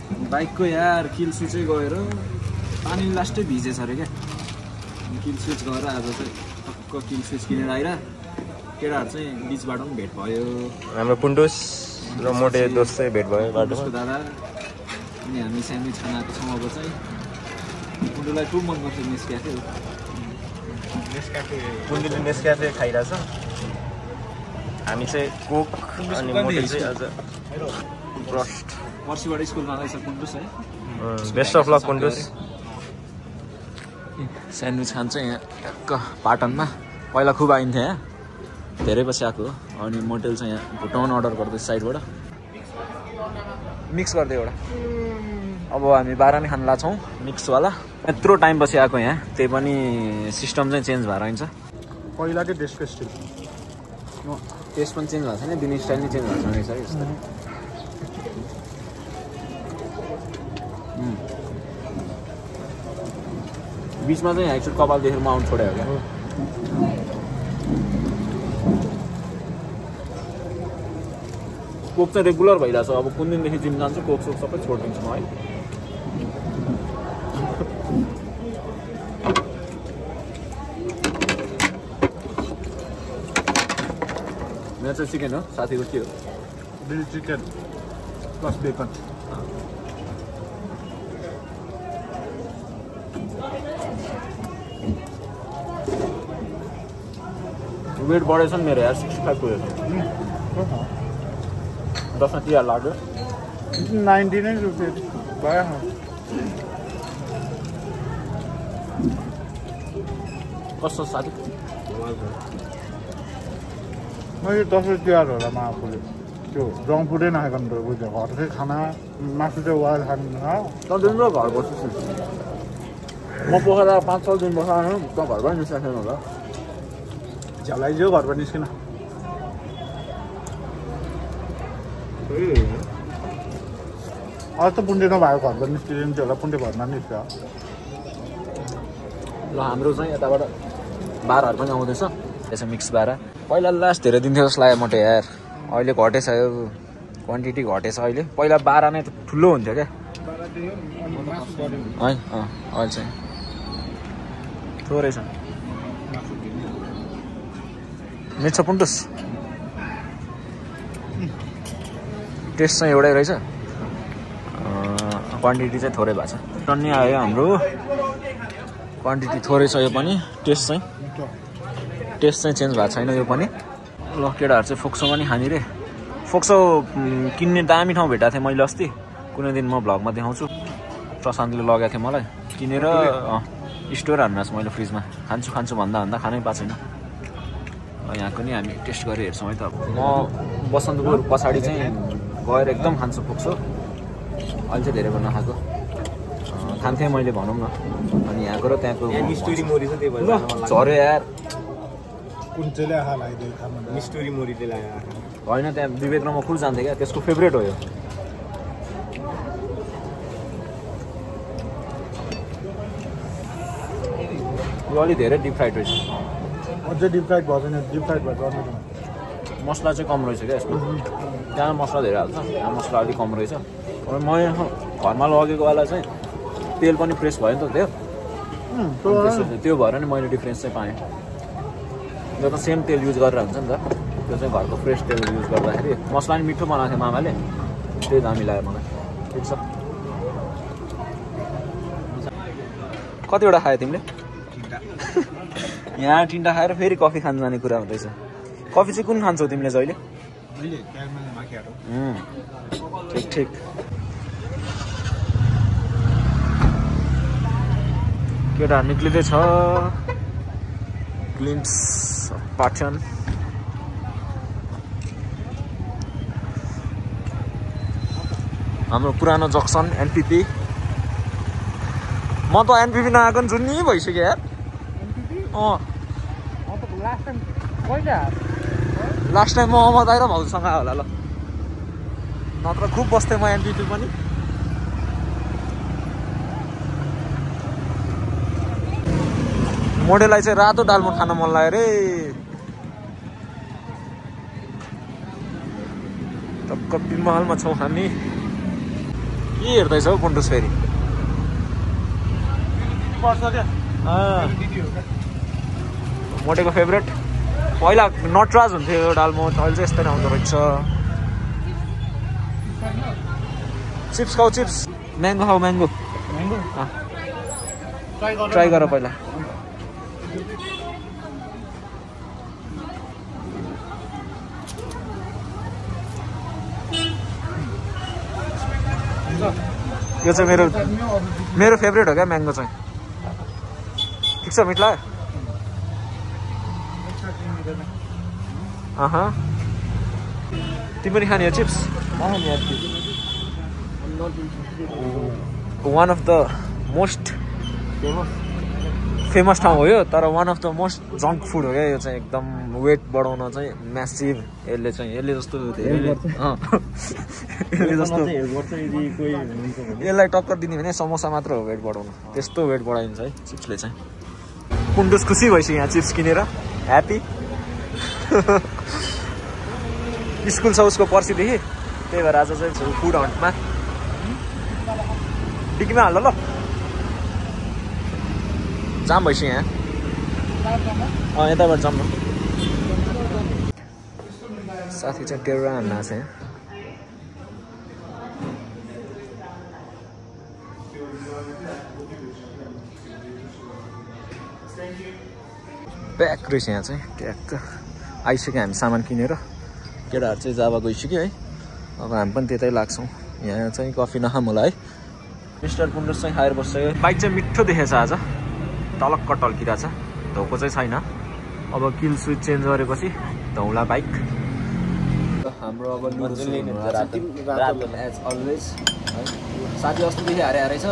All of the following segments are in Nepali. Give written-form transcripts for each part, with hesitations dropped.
बाइकको यार किल स्विचै गएर पानी लास्टै भिजेछ अरे क्या। किल स्विच गएर आज चाहिँ टक्क किल स्विच किनेर आइरा केटाहरू चाहिँ बिचबाट पनि भेट भयो। हाम्रो पुन्टुस र मोटे दोस्त चाहिँ भेट भयो बाटोमा। दादा अनि हामी स्यान्डविच खान आएको छौँ। अब चाहिँ पुन्टुलाई खुब मन पर्छ नेस्क्याफे हो। पुन्टुले नेस्क्याफे खाइरहेछ, हामी चाहिँ कोक अनि मोटे चाहिँ आज ब्रस्ट। पर्सिबाट स्कुलमा आउँदैछ पुन्टुस है। Best of luck Puntus. Sandwich खान्छ यहाँ टक्क पाटनमा। पहिला खुब आइन्थ्यो यहाँ, धेरै पछि आएको हो। अनि मोटेल चाहिँ यहाँ भुटाउन अर्डर गर्दैछ साइडबाट। मिक्स गरिदियो एउटा। अब हामी 12 नै खान लाग्छौँ मिक्सवाला। यत्रो टाइम पछि आएको यहाँ, त्यही पनि सिस्टम चाहिँ चेन्ज भएर आइन्छ। पहिलाकै टेस्टको स्टिल टेस्ट पनि चेन्ज भएको छैन, दिने स्टाइल नै चेन्ज भएको छ रहेछ यस्तो। बिचमा चाहिँ एकचोटि कपाल देखेर म आउनु छोड्यो क्या। कोक चाहिँ रेगुलर भइरहेछ। अब कुन दिनदेखि जिम जान्छु कोक सोक सबै छोडिदिन्छु म है। मेरो चाहिँ चिकन हो, साथीको के हो? Grill chicken plus bacon. Weight बढेछ नि मेरो यार, 65 पुगेको छ। दसमा तिहार लाग्यो 90 नै रुपियाँ भयो। कस्तो साथी? मैले 10 तिहार होला आफूले त्यो जङ्क फुडै नखाएको नि त। बुझ्यो, घरकै खाना मासु चाहिँ वाल खानु दिन र घर बस्छु। म पोखरा 5-6 दिन बस्नु त घरबाट निस्केन होला। झ्यालाइज्यो घरबाट निस्किन। अझ त पुण्य नभएको घरबाट निस्किदिन्छ होला, पुण्य भरमा निस्क्यो। ल हाम्रो चाहिँ यताबाट बाराहरू पनि आउँदैछ। त्यसो मिक्स बारा पहिला लास्ट धेरै दिन थियो जस्तो लाग्यो मोटे यार। अहिले घटेछ यो क्वान्टिटी घटेछ अहिले। पहिला 12 नै त ठुलो हुन्थ्यो क्या है। अहिले चाहिँ थोरै छ। मिर्च पुन्टुस टेस्ट चाहिँ एउटै रहेछ, क्वान्टिटी चाहिँ थोरै भएको छ। टन्नी आयो हाम्रो, क्वान्टिटी थोरै छ यो पनि। टेस्ट चाहिँ चेन्ज भएको छैन यो पनि। ल केटाहरू चाहिँ फोक्सो पनि खाने रे। फोक्सो किन्ने दामी ठाउँ भेटाएको थिएँ मैले अस्ति। कुनै दिन म भ्लगमा देखाउँछु। प्रशान्तले लगेको थियो मलाई किनेर। स्टोर हान्नुहोस् मैले फ्रिजमा खान्छु भन्दा खानै पाएको छैन। यहाँको नि हामी टेस्ट गरेर हेर्छौँ है त। म बसन्तपुर पछाडि चाहिँ गएर एकदम खान्छु फोक्सो। अहिले चाहिँ धेरै भन्न खाएको खान्थेँ मैले भनौँ न। अनि यहाँको र त्यहाँको मिस्टोरी मोरी छ, त्यही भएर झऱ्यो यार। कुन चाहिँ आहा लाग्यो खानु? मिस्टोरी मोरीले लाग्यो होइन, त्यहाँ विवेक र म खुब जान्थेँ क्या, त्यसको फेभरेट हो यो। यो अलि धेरै डिप फ्राइड रहेछ। अझै डिप फ्राइड भएको छैन, डिप फ्राइड भएको गर्नु। मसला चाहिँ कम रहेछ क्या यसमा। त्यहाँ मसला धेरै हाल्छ, यहाँ मसला अलिक कम रहेछ। अब म यहाँ घरमा लगेको वाला चाहिँ तेल पनि फ्रेस भयो नि त त्यो भएर नि मैले डिफ्रेन्स चाहिँ पाएँ। यो त सेम तेल युज गरेर हुन्छ नि त, त्यो चाहिँ घरको फ्रेस तेल युज गर्दाखेरि। मसला पनि मिठो बनाएको थियो मामाले, त्यही दामी लाग्यो मलाई। ठिक छ। कतिवटा खायो तिमीले? यहाँ 3टा खाएर फेरि कफी खान जाने कुरा हुँदैछ। कफी चाहिँ कुन खान्छौ तिमीले जहिले? ठिक। केटा निक्लिँदैछ ग्लिम्स पाटन। हाम्रो पुरानो जक्सन एनपीपी। म त एनपीपी नआएको नि जुनी भइसक्यो यार। लास्ट टाइम म अहमद आएर भाउजूसँग होला ल, नत्र खुब बस्थेँ म एनपीपी पनि। मोडेलाई चाहिँ रातो दालमोट खान मन लाग्यो रे। टक्क पिमहलमा छौँ हामी। के हेर्दैछौ पुन्टुस फेरि मोटेको फेभरेट पहिला नटराज हुन्थ्यो डालमोट अहिले चाहिँ यस्तै आउँदो रहेछ चिप्स खाऊ चिप्स म्याङ्गो खाऊ म्याङ्गो ट्राई गर पहिला यो चाहिँ मेरो फेभरेट हो क्या म्याङ्गो चाहिँ ठिक छ मिठ लाग्यो तिमी पनि खाने हो chips one of the most famous ठाउँ हो यो तर one of the most junk food हो क्या यो चाहिँ एकदम वेट बढाउन चाहिँ म्यासिभ यसले जस्तो यसलाई टक्कर दिने भने समोसा मात्र हो वेट बढाउनु त्यस्तो वेट बढाइन्छ है चिप्सले चाहिँ पुन्टुस खुसी भइसक्यो यहाँ चिप्स किनेर ह्याप्पी स्कुल छ उसको पर्सिदेखि त्यही भएर आज चाहिँ फुड हन्टमा डिकीमा हाल्दा ल जाम भइसक्यो यहाँ यताबाट जाम न साथी चाहिँ टेरा हान्न आएको छ यहाँ प्याक रहेछ यहाँ चाहिँ ट्याक्क आइसक्यो हामी सामान किनेर केटाहरू चाहिँ जावा गइसक्यो है अब हामी पनि त्यतै लाग्छौँ यहाँ चाहिँ कफी नखाऊँ होला है मिस्टर पुन्डुस चाहिँ खाएर बस्छ बाइक चाहिँ मिठो देखेछ आज टलक्क टल्किरहेछ धोको चाहिँ छैन अब किल स्विच चेन्ज गरेपछि धौला बाइक हाम्रो अब साथी अस्तिदेखि हारे छ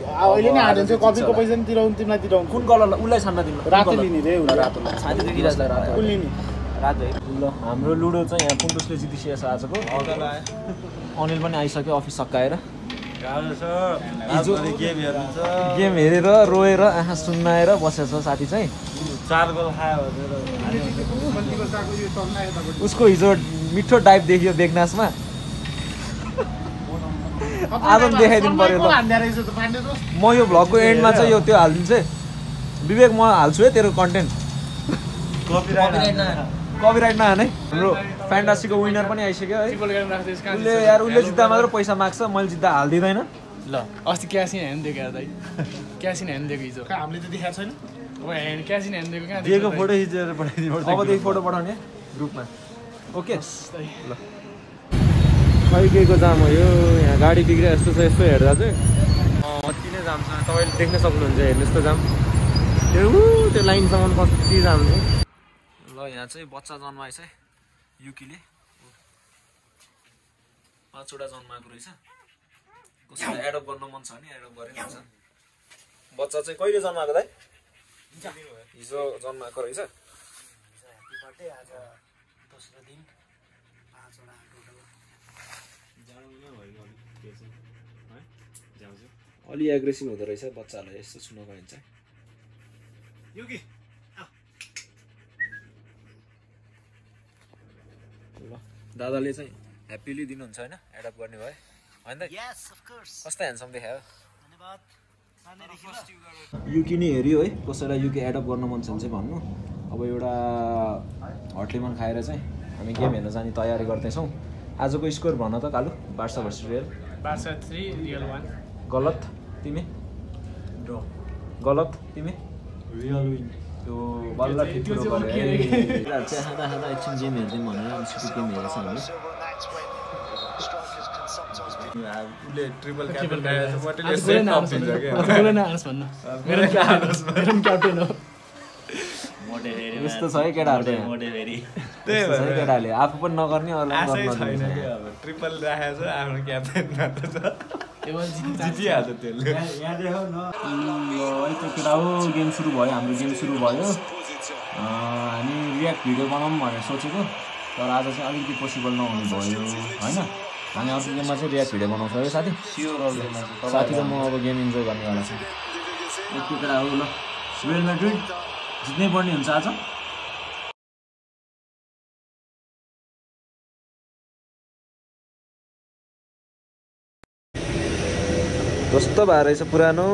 अहिले नै हाल्नु चाहिँ कफीको पैसा नि तिराउनु तिमीलाई तिराउनु कुन कलरलाई उसलाई छान्न तिमीलाई रातो लिने रे रातो साथी देखिरहेछ रातो कुन लिने रातो है ल हाम्रो लुडो चाहिँ यहाँ पुन्टुसले जितिसकेको छ आजको अनिल पनि आइसक्यो अफिस सकाएर गेम हेरेर रोएर आँखा सुन्नाएर बसेछ साथी चाहिँ 4 गोल खायो उसको हिजो मिठो डाइभ देखियो बेगनासमा आज देखाइदिनु पर्यो त म यो भ्लगको एन्डमा चाहिँ यो त्यो हालिदिन्छु है विवेक म हाल्छु है तेरो कन्टेन्ट कपिराइट नहाने हाम्रो फ्यान्टासीको विनर पनि आइसक्यो है उसले यार उसले जित्दा मात्र पैसा माग्छ मैले जित्दा हालिदिँदैन ल अस्ति क्यासिन हेर्नु दिएको यार दाइ क्यासिन हेर्नु दिएको हिजो हामीले त देखाएको छैन अब क्यासिन हेर्नु दिएको कहाँ दिएको फोटो खिचेर पठाइदिनु पर्छ अबदेखि फोटो पठाउने ग्रुपमा ओके ल खैकेको जाम हो यो यहाँ गाडी बिग्रियो जस्तो छ यसो हेर्दा चाहिँ अति नै जाम छ तपाईँले देख्न सक्नुहुन्छ हेर्नुहोस् त जाम त्यो लाइनसम्म कति जाम छ ल यहाँ चाहिँ बच्चा जन्माएछ है युकीले 5 वटा जन्माएको रहेछ कसैलाई एडप्ट गर्न मन छ भने एडप्ट गरेर हुन्छ बच्चा चाहिँ कहिले जन्माएको दाइ हिजो जन्माएको रहेछ अलि एग्रेसिभ हुँदो रहेछ बच्चाहरूलाई यस्तो छुन गयो भने चाहिँ ल दादाले चाहिँ ह्याप्पिली दिनुहुन्छ होइन एडप्ट गर्ने भयो होइन त कस्तो ह्यान्डसम देखायो युकी नै हेऱ्यो है कसैलाई युकी एडप्ट गर्न मन छ भने चाहिँ भन्नु अब एउटा हट लेमन खाएर चाहिँ हामी गेम हेर्न जाने तयारी गर्दैछौँ आजको स्कोर भन त Kalu Barca versus real Barca 3 real 1 गलत तिमी ड्र गलत तिमी रियल विन त्यो बल्ल ठिक कुरो गरे चाहिँ खाँदा एकछिन गेम हेर्दै भनेर अनसिटी गेम हेरेछ भने उसले ट्रिपल क्याप्टन खाएछ मटेले सेट अप दिन्छ के बोल्न आर्स भन्नु मेरो क्याप्टन हो यस्तो छ है केटाहरु मोटे भेरी त्यही भएर केटाहरुले आफू पनि नगर्ने अरूलाई गर्न छैन के अब ट्रिपल राखेछ आफ्नो क्याप्टन मात्र छ जितिहाल्छ त्यसले यहाँ देखौ न त्यो केटा हो गेम सुरु भयो हाम्रो गेम सुरु भयो हामी रियाक्ट भिडियो बनाउँ भनेर सोचेको तर आज चाहिँ अलिकति पोसिबल नहुने भयो हैन हामी अर्को गेममा चाहिँ रियाक्ट भिडियो बनाउँछौँ है साथी साथी र म अब गेम इन्जोय गर्नेवाला छु त्यो केटा हो ल रियल म्याड्रिड जित्नै पर्ने हुन्छ आज ध्वस्त भएर रहेछ पुरानो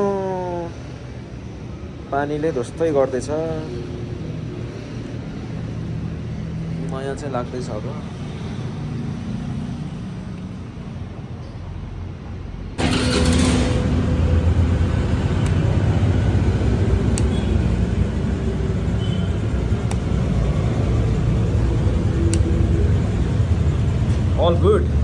पानीले ध्वस्तै गर्दैछ नयाँ चाहिँ लाग्दैछ अब all good